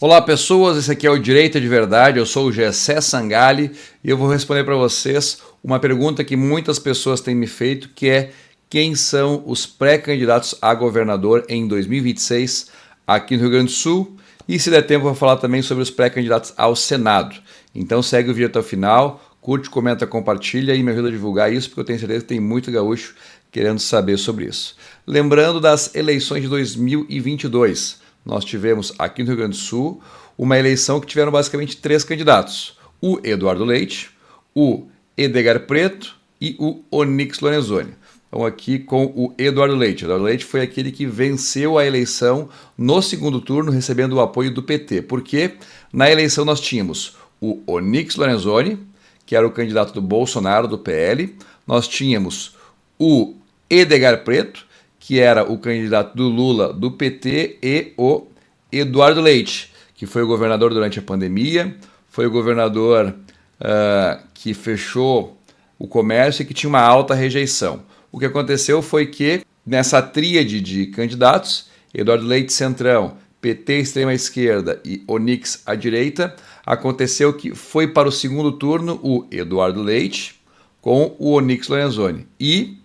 Olá pessoas, esse aqui é o Direito de Verdade, eu sou o Gessé Sangali e eu vou responder para vocês uma pergunta que muitas pessoas têm me feito, que é quem são os pré-candidatos a governador em 2026 aqui no Rio Grande do Sul, e se der tempo eu vou falar também sobre os pré-candidatos ao Senado. Então segue o vídeo até o final, curte, comenta, compartilha e me ajuda a divulgar isso, porque eu tenho certeza que tem muito gaúcho querendo saber sobre isso. Lembrando das eleições de 2022, nós tivemos aqui no Rio Grande do Sul uma eleição que tiveram basicamente 3 candidatos: o Eduardo Leite, o Edgar Preto e o Onyx Lorenzoni. Vamos aqui com o Eduardo Leite. O Eduardo Leite foi aquele que venceu a eleição no segundo turno, recebendo o apoio do PT. Porque na eleição nós tínhamos o Onyx Lorenzoni, que era o candidato do Bolsonaro, do PL. Nós tínhamos o Edgar Preto, que era o candidato do Lula, do PT, e o Eduardo Leite, que foi o governador durante a pandemia, foi o governador que fechou o comércio e que tinha uma alta rejeição. O que aconteceu foi que, nessa tríade de candidatos, Eduardo Leite centrão, PT extrema esquerda e Onyx à direita, aconteceu que foi para o segundo turno o Eduardo Leite com o Onyx Lorenzoni. E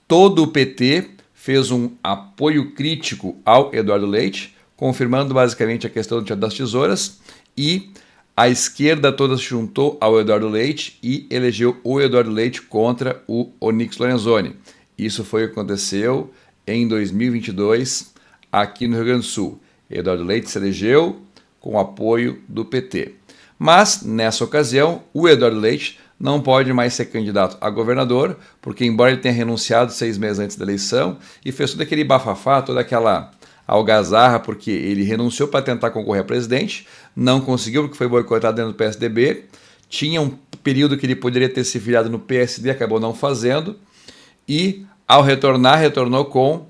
todo o PT fez um apoio crítico ao Eduardo Leite, confirmando basicamente a questão das tesouras, e a esquerda toda se juntou ao Eduardo Leite e elegeu o Eduardo Leite contra o Onyx Lorenzoni. Isso foi o que aconteceu em 2022 aqui no Rio Grande do Sul. Eduardo Leite se elegeu com o apoio do PT. Mas, nessa ocasião, o Eduardo Leite não pode mais ser candidato a governador, porque embora ele tenha renunciado 6 meses antes da eleição e fez todo aquele bafafá, toda aquela algazarra, porque ele renunciou para tentar concorrer a presidente, não conseguiu porque foi boicotado dentro do PSDB, tinha um período que ele poderia ter se filiado no PSD, acabou não fazendo, e ao retornar, retornou com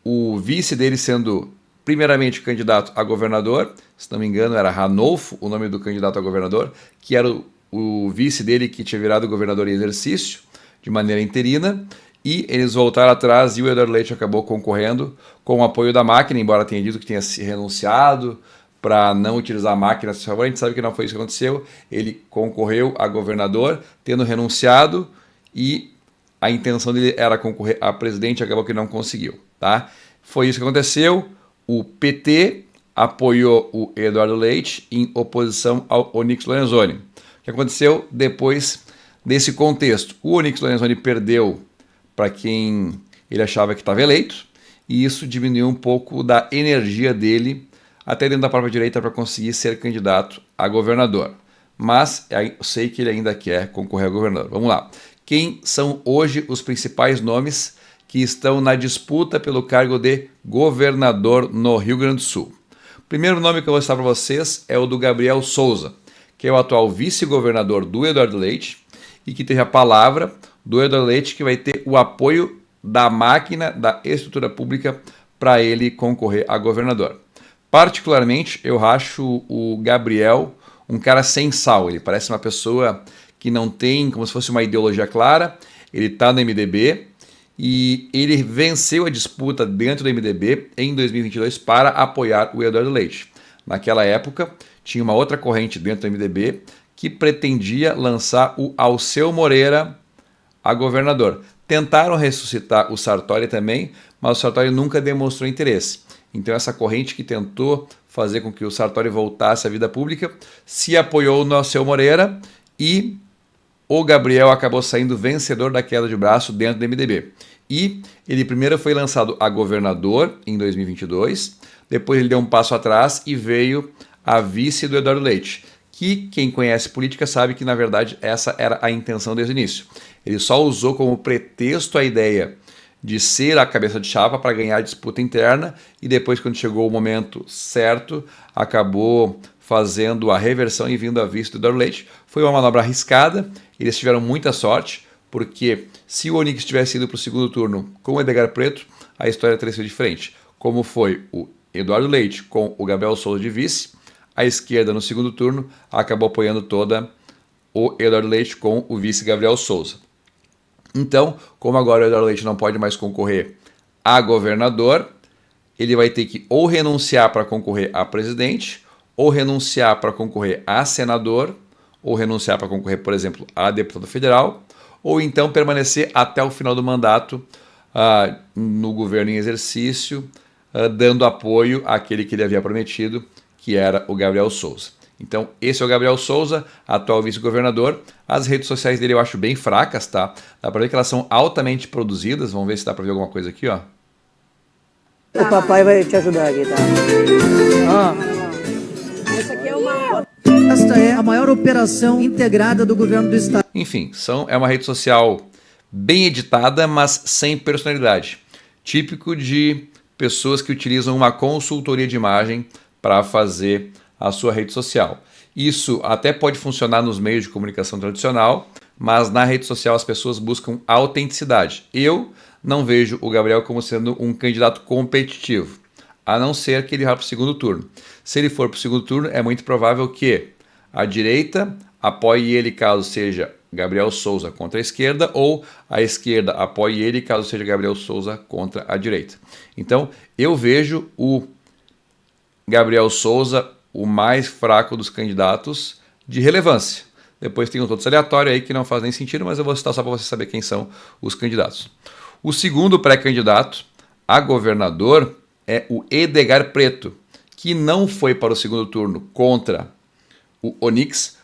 o vice dele sendo primeiramente candidato a governador, se não me engano era Ranolfo, o nome do candidato a governador, que era o vice dele que tinha virado governador em exercício, de maneira interina, e eles voltaram atrás e o Eduardo Leite acabou concorrendo com o apoio da máquina, embora tenha dito que tinha se renunciado para não utilizar a máquina a seu favor. A gente sabe que não foi isso que aconteceu, ele concorreu a governador, tendo renunciado, e a intenção dele era concorrer a presidente, acabou que não conseguiu, tá? Foi isso que aconteceu. O PT apoiou o Eduardo Leite em oposição ao Onyx Lorenzoni. O que aconteceu depois desse contexto? O Onyx Lorenzoni perdeu para quem ele achava que estava eleito, e isso diminuiu um pouco da energia dele, até dentro da própria direita, para conseguir ser candidato a governador. Mas eu sei que ele ainda quer concorrer a governador. Vamos lá. Quem são hoje os principais nomes que estão na disputa pelo cargo de governador no Rio Grande do Sul? O primeiro nome que eu vou citar para vocês é o do Gabriel Souza, que é o atual vice-governador do Eduardo Leite e que teve a palavra do Eduardo Leite que vai ter o apoio da máquina da estrutura pública para ele concorrer a governador. Particularmente, eu acho o Gabriel um cara sem sal. Ele parece uma pessoa que não tem como se fosse uma ideologia clara. Ele está no MDB e ele venceu a disputa dentro do MDB em 2022 para apoiar o Eduardo Leite. Naquela época, tinha uma outra corrente dentro do MDB que pretendia lançar o Alceu Moreira a governador. Tentaram ressuscitar o Sartori também, mas o Sartori nunca demonstrou interesse. Então essa corrente que tentou fazer com que o Sartori voltasse à vida pública se apoiou no Alceu Moreira, e o Gabriel acabou saindo vencedor da queda de braço dentro do MDB. E ele primeiro foi lançado a governador em 2022, depois ele deu um passo atrás e veio a vice do Eduardo Leite, que quem conhece política sabe que na verdade essa era a intenção desde o início. Ele só usou como pretexto a ideia de ser a cabeça de chapa para ganhar a disputa interna, e depois, quando chegou o momento certo, acabou fazendo a reversão e vindo a vice do Eduardo Leite. Foi uma manobra arriscada, eles tiveram muita sorte, porque se o Onyx tivesse ido para o segundo turno com o Edgar Preto, a história teria sido diferente. Como foi o Eduardo Leite com o Gabriel Souza de vice, a esquerda no segundo turno acabou apoiando toda o Eduardo Leite com o vice Gabriel Souza. Então, como agora o Eduardo Leite não pode mais concorrer a governador, ele vai ter que ou renunciar para concorrer a presidente, ou renunciar para concorrer a senador, ou renunciar para concorrer, por exemplo, a deputado federal, ou então permanecer até o final do mandato no governo em exercício, dando apoio àquele que ele havia prometido, que era o Gabriel Souza. Então, esse é o Gabriel Souza, atual vice-governador. As redes sociais dele eu acho bem fracas, tá? Dá pra ver que elas são altamente produzidas. Vamos ver se dá pra ver alguma coisa aqui, ó. O papai vai te ajudar aqui, tá? Essa aqui é uma... Esta é a maior operação integrada do governo do estado. Enfim, é uma rede social bem editada, mas sem personalidade. Típico de pessoas que utilizam uma consultoria de imagem para fazer a sua rede social. Isso até pode funcionar nos meios de comunicação tradicional, mas na rede social as pessoas buscam autenticidade. Eu não vejo o Gabriel como sendo um candidato competitivo, a não ser que ele vá para o segundo turno. Se ele for para o segundo turno, é muito provável que a direita apoie ele caso seja Gabriel Souza contra a esquerda, ou a esquerda apoie ele caso seja Gabriel Souza contra a direita. Então, eu vejo o Gabriel Souza o mais fraco dos candidatos de relevância. Depois tem os outros aleatórios aí que não fazem nem sentido, mas eu vou citar só para você saber quem são os candidatos. O segundo pré-candidato a governador é o Edgar Preto, que não foi para o segundo turno contra o Onyx,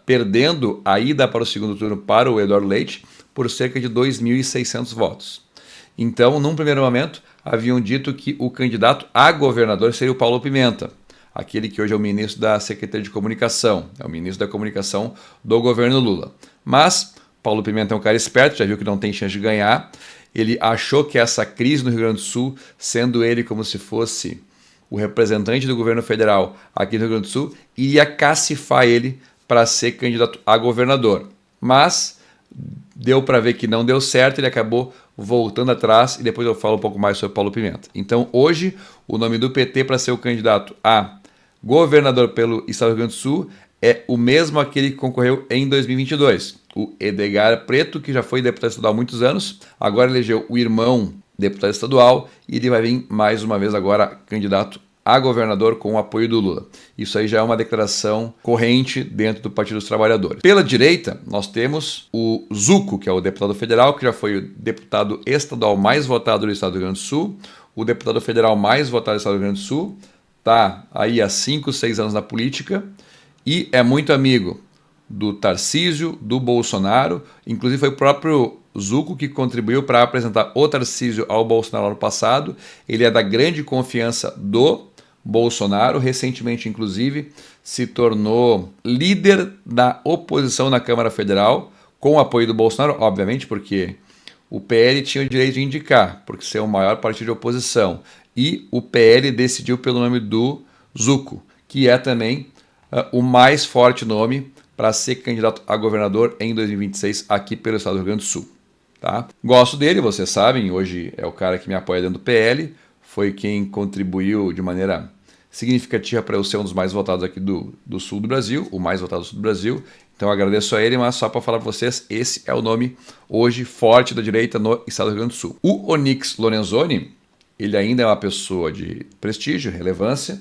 perdendo a ida para o segundo turno para o Eduardo Leite por cerca de 2.600 votos. Então, num primeiro momento, haviam dito que o candidato a governador seria o Paulo Pimenta, aquele que hoje é o ministro da Secretaria de Comunicação, é o ministro da Comunicação do governo Lula. Mas Paulo Pimenta é um cara esperto, já viu que não tem chance de ganhar. Ele achou que essa crise no Rio Grande do Sul, sendo ele como se fosse o representante do governo federal aqui no Rio Grande do Sul, iria cacifar ele para ser candidato a governador. Mas deu para ver que não deu certo, ele acabou voltando atrás e depois eu falo um pouco mais sobre Paulo Pimenta. Então hoje o nome do PT para ser o candidato a governador pelo estado do Rio Grande do Sul é o mesmo aquele que concorreu em 2022. O Edgar Preto, que já foi deputado estadual há muitos anos, agora elegeu o irmão deputado estadual e ele vai vir mais uma vez agora candidato a governador com o apoio do Lula. Isso aí já é uma declaração corrente dentro do Partido dos Trabalhadores. Pela direita, nós temos o Zuco, que é o deputado federal, que já foi o deputado estadual mais votado do estado do Rio Grande do Sul, o deputado federal mais votado do estado do Rio Grande do Sul, está aí há 5, 6 anos na política e é muito amigo do Tarcísio, do Bolsonaro, inclusive foi o próprio Zuco que contribuiu para apresentar o Tarcísio ao Bolsonaro no passado. Ele é da grande confiança do Bolsonaro, recentemente inclusive se tornou líder da oposição na Câmara Federal, com o apoio do Bolsonaro, obviamente, porque o PL tinha o direito de indicar, porque ser o maior partido de oposição, e o PL decidiu pelo nome do Zuco, que é também o mais forte nome para ser candidato a governador em 2026 aqui pelo estado do Rio Grande do Sul. Tá? Gosto dele, vocês sabem, hoje é o cara que me apoia dentro do PL, foi quem contribuiu de maneira significativa para eu ser um dos mais votados aqui do sul do Brasil, o mais votado do sul do Brasil. Então eu agradeço a ele, mas só para falar para vocês, esse é o nome hoje forte da direita no estado do Rio Grande do Sul. O Onyx Lorenzoni, ele ainda é uma pessoa de prestígio, relevância,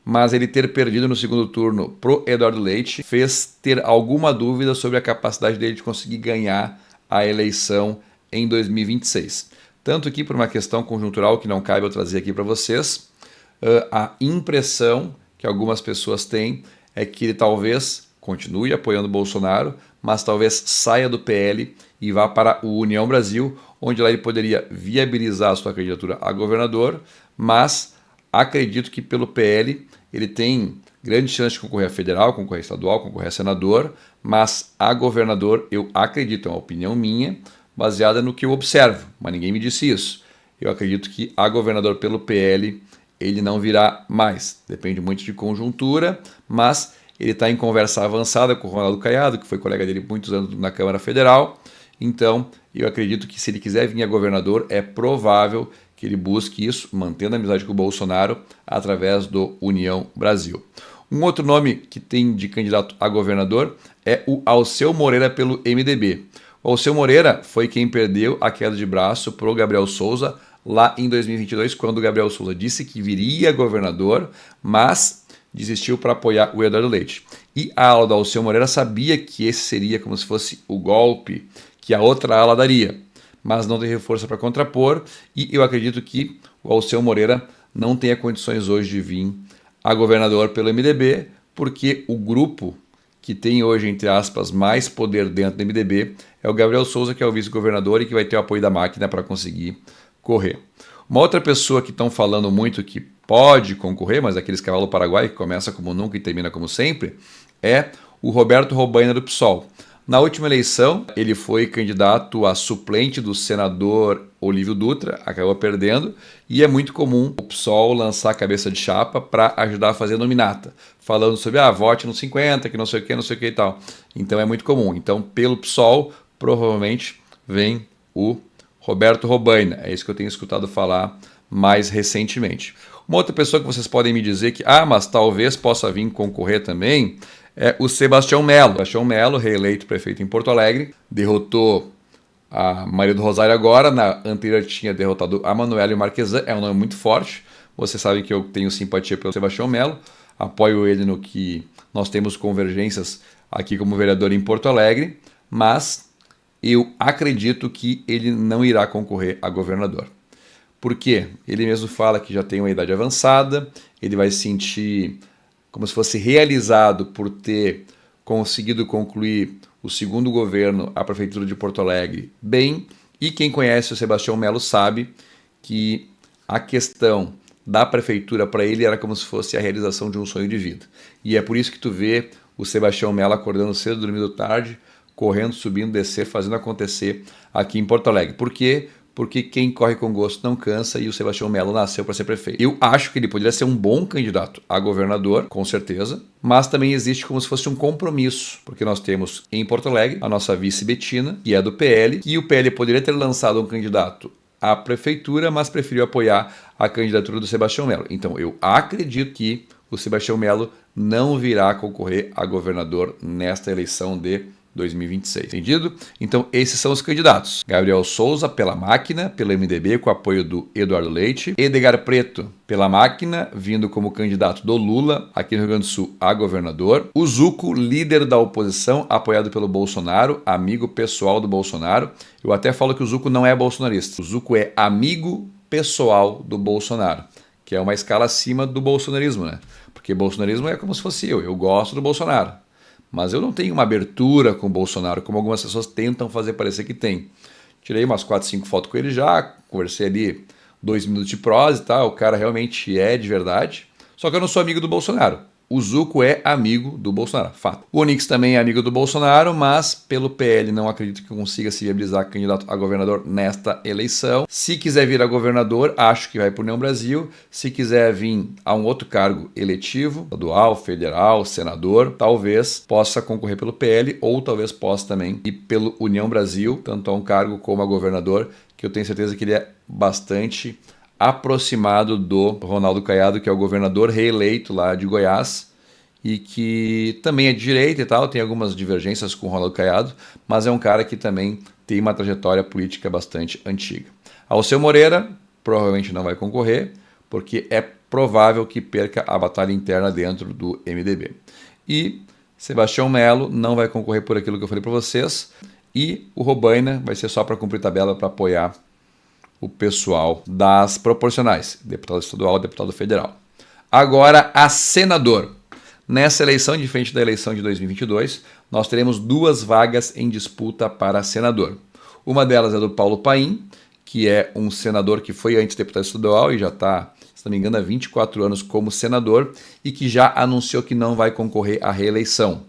mas ele ter perdido no segundo turno pro Eduardo Leite fez ter alguma dúvida sobre a capacidade dele de conseguir ganhar a eleição em 2026. Tanto que, por uma questão conjuntural que não cabe eu trazer aqui para vocês, a impressão que algumas pessoas têm é que ele talvez continue apoiando o Bolsonaro, mas talvez saia do PL e vá para o União Brasil, onde lá ele poderia viabilizar a sua candidatura a governador, mas acredito que pelo PL ele tem grande chance de concorrer a federal, concorrer a estadual, concorrer a senador, mas a governador eu acredito, é uma opinião minha, baseada no que eu observo, mas ninguém me disse isso. Eu acredito que a governador pelo PL ele não virá mais, depende muito de conjuntura, mas ele está em conversa avançada com o Ronaldo Caiado, que foi colega dele muitos anos na Câmara Federal, então eu acredito que se ele quiser vir a governador, é provável que ele busque isso, mantendo a amizade com o Bolsonaro, através do União Brasil. Um outro nome que tem de candidato a governador é o Alceu Moreira pelo MDB. O Alceu Moreira foi quem perdeu a queda de braço para o Gabriel Souza lá em 2022, quando o Gabriel Souza disse que viria governador, mas desistiu para apoiar o Eduardo Leite. E a ala do Alceu Moreira sabia que esse seria como se fosse o golpe que a outra ala daria, mas não teve força para contrapor, e eu acredito que o Alceu Moreira não tenha condições hoje de vir a governador pelo MDB, porque o grupo que tem hoje, entre aspas, mais poder dentro do MDB é o Gabriel Souza, que é o vice-governador e que vai ter o apoio da máquina para conseguir correr. Uma outra pessoa que estão falando muito que pode concorrer, mas aqueles cavalo paraguai que começa como nunca e termina como sempre, é o Roberto Robaina do PSOL. Na última eleição, ele foi candidato a suplente do senador Olívio Dutra, acabou perdendo, e é muito comum o PSOL lançar a cabeça de chapa para ajudar a fazer nominata, falando sobre, vote no 50, que não sei o que e tal. Então é muito comum. Então, pelo PSOL, provavelmente vem o Roberto Robaina. É isso que eu tenho escutado falar mais recentemente. Uma outra pessoa que vocês podem me dizer que, mas talvez possa vir concorrer também, é o Sebastião Melo. Sebastião Melo, reeleito prefeito em Porto Alegre, derrotou a Maria do Rosário agora, na anterior tinha derrotado a Manoela Marquesan, é um nome muito forte, vocês sabem que eu tenho simpatia pelo Sebastião Melo, apoio ele no que nós temos convergências aqui como vereador em Porto Alegre, mas eu acredito que ele não irá concorrer a governador. Por quê? Ele mesmo fala que já tem uma idade avançada, ele vai se sentir como se fosse realizado por ter conseguido concluir o segundo governo, a Prefeitura de Porto Alegre, bem, e quem conhece o Sebastião Melo sabe que a questão da Prefeitura para ele era como se fosse a realização de um sonho de vida. E é por isso que tu vê o Sebastião Melo acordando cedo, dormindo tarde, correndo, subindo, descer, fazendo acontecer aqui em Porto Alegre. Por quê? Porque quem corre com gosto não cansa e o Sebastião Melo nasceu para ser prefeito. Eu acho que ele poderia ser um bom candidato a governador, com certeza, mas também existe como se fosse um compromisso, porque nós temos em Porto Alegre a nossa vice Betina, que é do PL, e o PL poderia ter lançado um candidato à prefeitura, mas preferiu apoiar a candidatura do Sebastião Melo. Então eu acredito que o Sebastião Melo não virá concorrer a governador nesta eleição de 2026. Entendido? Então esses são os candidatos. Gabriel Souza pela máquina, pelo MDB com apoio do Eduardo Leite. Edgar Preto pela máquina, vindo como candidato do Lula aqui no Rio Grande do Sul a governador. O Zuco, líder da oposição, apoiado pelo Bolsonaro, amigo pessoal do Bolsonaro. Eu até falo que o Zuco não é bolsonarista. O Zuco é amigo pessoal do Bolsonaro, que é uma escala acima do bolsonarismo, né? Porque bolsonarismo é como se fosse eu gosto do Bolsonaro. Mas eu não tenho uma abertura com o Bolsonaro, como algumas pessoas tentam fazer parecer que tem. Tirei umas 4, 5 fotos com ele já, conversei ali 2 minutos de prosa e tal, o cara realmente é de verdade. Só que eu não sou amigo do Bolsonaro. O Zuco é amigo do Bolsonaro, fato. O Onix também é amigo do Bolsonaro, mas pelo PL não acredito que consiga se viabilizar candidato a governador nesta eleição. Se quiser vir a governador, acho que vai por União Brasil. Se quiser vir a um outro cargo eletivo, estadual, federal, senador, talvez possa concorrer pelo PL ou talvez possa também ir pelo União Brasil, tanto a um cargo como a governador, que eu tenho certeza que ele é bastante aproximado do Ronaldo Caiado, que é o governador reeleito lá de Goiás e que também é de direita e tal, tem algumas divergências com o Ronaldo Caiado, mas é um cara que também tem uma trajetória política bastante antiga. Alceu Moreira provavelmente não vai concorrer, porque é provável que perca a batalha interna dentro do MDB. E Sebastião Melo não vai concorrer por aquilo que eu falei para vocês, e o Robaina vai ser só para cumprir tabela, para apoiar o pessoal das proporcionais, deputado estadual, deputado federal. Agora, a senador. Nessa eleição, diferente da eleição de 2022, nós teremos 2 vagas em disputa para senador. Uma delas é do Paulo Paim, que é um senador que foi antes deputado estadual e já está, se não me engano, há 24 anos como senador e que já anunciou que não vai concorrer à reeleição.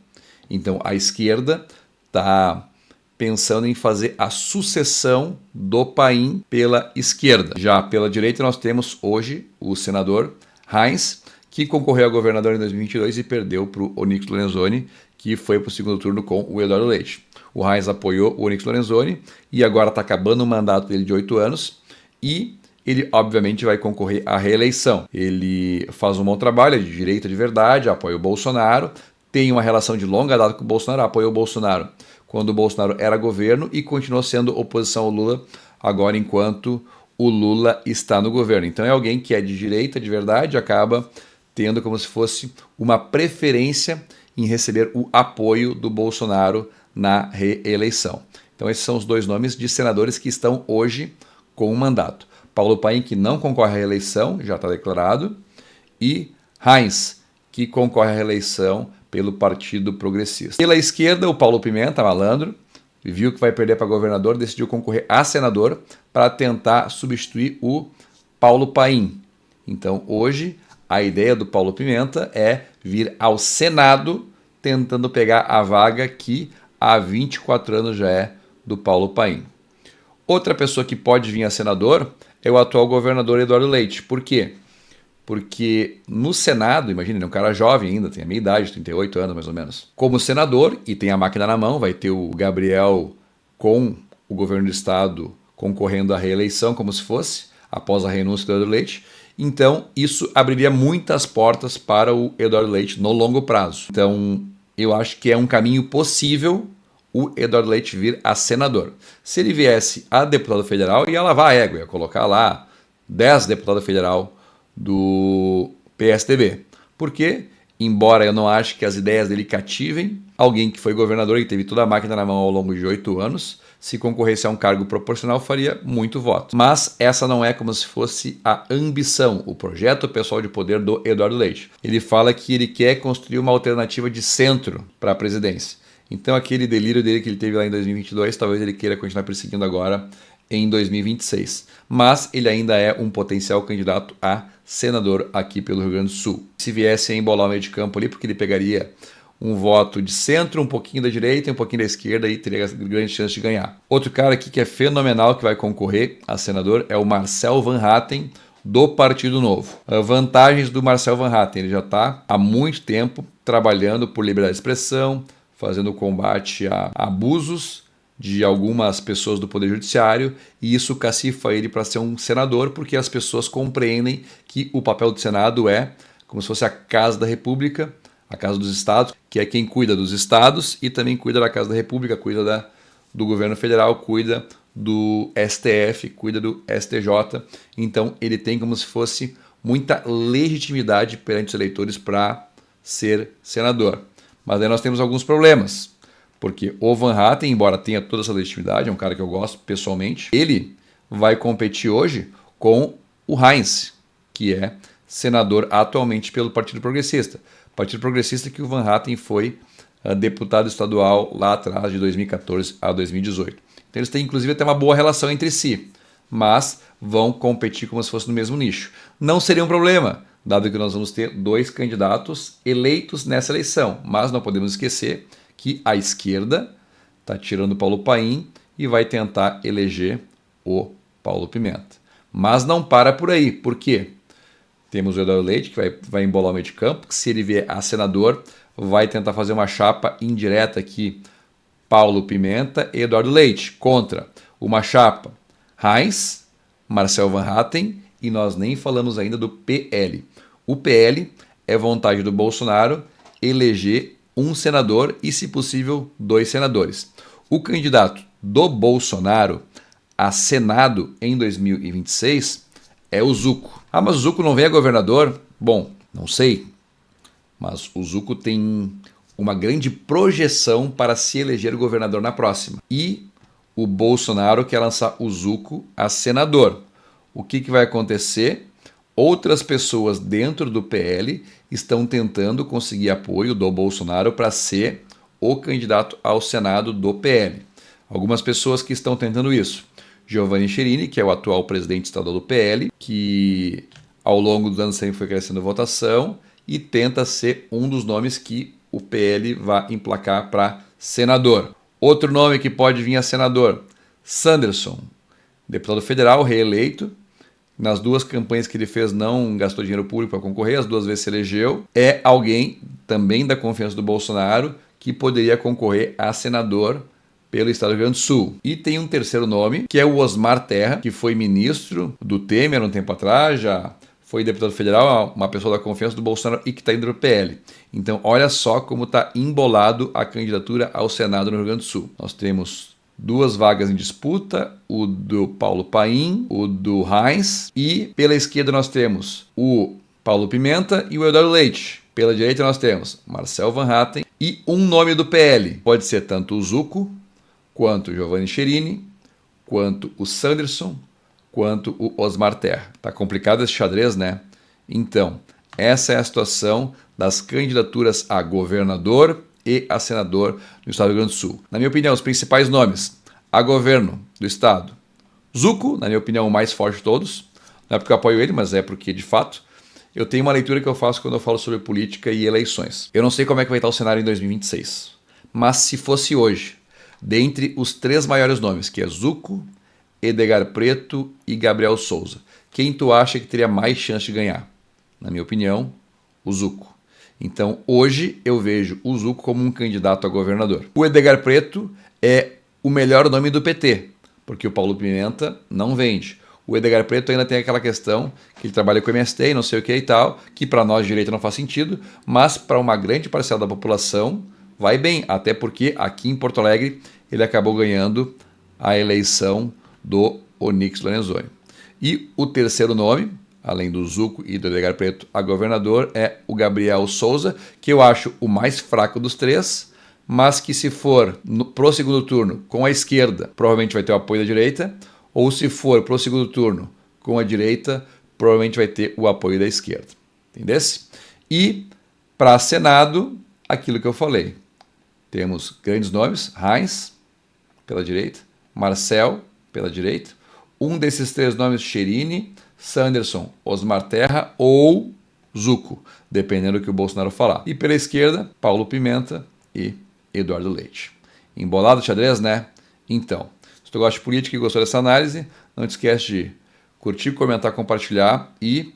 Então, a esquerda está pensando em fazer a sucessão do Paim pela esquerda. Já pela direita nós temos hoje o senador Heinz, que concorreu a governador em 2022 e perdeu para o Onyx Lorenzoni, que foi para o segundo turno com o Eduardo Leite. O Heinz apoiou o Onyx Lorenzoni e agora está acabando o mandato dele de 8 anos e ele obviamente vai concorrer à reeleição. Ele faz um bom trabalho, é de direita de verdade, apoia o Bolsonaro, tem uma relação de longa data com o Bolsonaro, apoiou o Bolsonaro quando o Bolsonaro era governo e continuou sendo oposição ao Lula agora enquanto o Lula está no governo. Então é alguém que é de direita de verdade, acaba tendo como se fosse uma preferência em receber o apoio do Bolsonaro na reeleição. Então esses são os dois nomes de senadores que estão hoje com o mandato. Paulo Paim, que não concorre à reeleição, já está declarado, e Heinz, que concorre à reeleição pelo Partido Progressista. Pela esquerda, o Paulo Pimenta, malandro, viu que vai perder para governador, decidiu concorrer a senador para tentar substituir o Paulo Paim. Então hoje a ideia do Paulo Pimenta é vir ao Senado tentando pegar a vaga que há 24 anos já é do Paulo Paim. Outra pessoa que pode vir a senador é o atual governador Eduardo Leite. Por quê? Porque no Senado, imagina, ele é um cara jovem ainda, tem a minha idade, 38 anos mais ou menos. Como senador, e tem a máquina na mão, vai ter o Gabriel com o governo do estado concorrendo à reeleição, como se fosse, após a renúncia do Eduardo Leite. Então, isso abriria muitas portas para o Eduardo Leite no longo prazo. Então, eu acho que é um caminho possível o Eduardo Leite vir a senador. Se ele viesse a deputado federal, ia lavar a égua, ia colocar lá 10 deputados federal do PSDB. Porque, embora eu não ache que as ideias dele cativem, alguém que foi governador e teve toda a máquina na mão ao longo de 8 anos, se concorresse a um cargo proporcional, faria muito voto. Mas essa não é como se fosse a ambição, o projeto pessoal de poder do Eduardo Leite. Ele fala que ele quer construir uma alternativa de centro para a presidência. Então aquele delírio dele que ele teve lá em 2022, talvez ele queira continuar perseguindo agora em 2026. Mas ele ainda é um potencial candidato a senador aqui pelo Rio Grande do Sul. Se viesse a embolar o meio de campo ali, porque ele pegaria um voto de centro, um pouquinho da direita e um pouquinho da esquerda, e teria grande chance de ganhar. Outro cara aqui que é fenomenal, que vai concorrer a senador, é o Marcel Van Hatten, do Partido Novo. Vantagens do Marcel Van Hatten: ele já está há muito tempo trabalhando por liberdade de expressão, fazendo combate a abusos de algumas pessoas do Poder Judiciário, e isso cacifa ele para ser um senador, porque as pessoas compreendem que o papel do Senado é como se fosse a Casa da República, a Casa dos Estados, que é quem cuida dos estados e também cuida da Casa da República, cuida do governo federal, cuida do STF, cuida do STJ. Então ele tem como se fosse muita legitimidade perante os eleitores para ser senador. Mas aí nós temos alguns problemas, porque o Van Hatten, embora tenha toda essa legitimidade, é um cara que eu gosto pessoalmente, ele vai competir hoje com o Heinz, que é senador atualmente pelo Partido Progressista. Partido Progressista que o Van Hatten foi deputado estadual lá atrás, de 2014 a 2018. Então eles têm inclusive até uma boa relação entre si, mas vão competir como se fosse no mesmo nicho. Não seria um problema, dado que nós vamos ter dois candidatos eleitos nessa eleição, mas não podemos esquecer que a esquerda está tirando o Paulo Paim e vai tentar eleger o Paulo Pimenta. Mas não para por aí. Por quê? Temos o Eduardo Leite, que vai embolar o meio de campo, que se ele vier a senador, vai tentar fazer uma chapa indireta aqui, Paulo Pimenta e Eduardo Leite, contra uma chapa Heinz, Marcel Van Hatten, e nós nem falamos ainda do PL. O PL é vontade do Bolsonaro eleger um senador e, se possível, 2 senadores. O candidato do Bolsonaro a Senado em 2026 é o Zucco. Ah, mas o Zucco não vem a governador? Bom, não sei. Mas o Zucco tem uma grande projeção para se eleger governador na próxima. E o Bolsonaro quer lançar o Zucco a senador. O que vai acontecer? Outras pessoas dentro do PL estão tentando conseguir apoio do Bolsonaro para ser o candidato ao Senado do PL. Algumas pessoas que estão tentando isso. Giovanni Cherini, que é o atual presidente estadual do PL, que ao longo dos anos sempre foi crescendo a votação e tenta ser um dos nomes que o PL vai emplacar para senador. Outro nome que pode vir a senador, Sanderson, deputado federal reeleito. Nas 2 campanhas que ele fez não gastou dinheiro público para concorrer, as 2 vezes se elegeu. É alguém também da confiança do Bolsonaro que poderia concorrer a senador pelo estado do Rio Grande do Sul. E tem um terceiro nome, que é o Osmar Terra, que foi ministro do Temer um tempo atrás, já foi deputado federal, uma pessoa da confiança do Bolsonaro e que está indo para o PL. Então olha só como está embolado a candidatura ao Senado no Rio Grande do Sul. Nós temos 2 vagas em disputa, o do Paulo Paim, o do Heinz, e pela esquerda nós temos o Paulo Pimenta e o Eduardo Leite. Pela direita nós temos Marcel Van Hatten e um nome do PL. Pode ser tanto o Zucco, quanto o Giovanni Cherini, quanto o Sanderson, quanto o Osmar Terra. Tá complicado esse xadrez, né? Então, essa é a situação das candidaturas a governador e a senador no estado do Rio Grande do Sul. Na minha opinião, os principais nomes a governo do estado: Zucco, na minha opinião, o mais forte de todos. Não é porque eu apoio ele, mas é porque, de fato, eu tenho uma leitura que eu faço quando eu falo sobre política e eleições. Eu não sei como é que vai estar o cenário em 2026, mas se fosse hoje, dentre os 3 maiores nomes, que é Zucco, Edgar Preto e Gabriel Souza, quem tu acha que teria mais chance de ganhar? Na minha opinião, o Zucco. Então, hoje eu vejo o Zucco como um candidato a governador. O Edgar Preto é o melhor nome do PT, porque o Paulo Pimenta não vende. O Edgar Preto ainda tem aquela questão que ele trabalha com o MST e não sei o que e tal, que para nós de direita não faz sentido, mas para uma grande parcela da população vai bem, até porque aqui em Porto Alegre ele acabou ganhando a eleição do Onyx Lorenzoni. E o terceiro nome, além do Zucco e do Edgar Preto, a governador, é o Gabriel Souza, que eu acho o mais fraco dos 3, mas que se for pro segundo turno com a esquerda, provavelmente vai ter o apoio da direita, ou se for pro segundo turno com a direita, provavelmente vai ter o apoio da esquerda. Entendesse? E para Senado, aquilo que eu falei. Temos grandes nomes: Heinz, pela direita, Marcel, pela direita, um desses 3 nomes, Cherini, Sanderson, Osmar Terra ou Zucco, dependendo do que o Bolsonaro falar. E pela esquerda, Paulo Pimenta e Eduardo Leite. Embolado o xadrez, né? Então, se tu gosta de política e gostou dessa análise, não te esquece de curtir, comentar, compartilhar e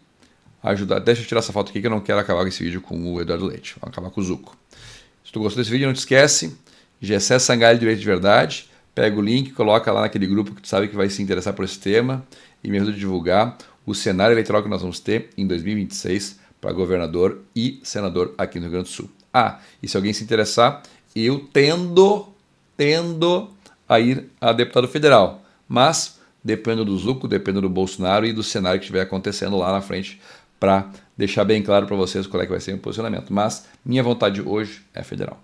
ajudar. Deixa eu tirar essa foto aqui que eu não quero acabar com esse vídeo com o Eduardo Leite. Vamos acabar com o Zucco. Se tu gostou desse vídeo, não te esquece, Gessé Sangalli Direito de Verdade. Pega o link, coloca lá naquele grupo que tu sabe que vai se interessar por esse tema e me ajuda a divulgar o cenário eleitoral que nós vamos ter em 2026 para governador e senador aqui no Rio Grande do Sul. Ah, e se alguém se interessar, eu tendo a ir a deputado federal, mas dependo do Zucco, dependo do Bolsonaro e do cenário que estiver acontecendo lá na frente para deixar bem claro para vocês qual é que vai ser o meu posicionamento. Mas minha vontade hoje é federal.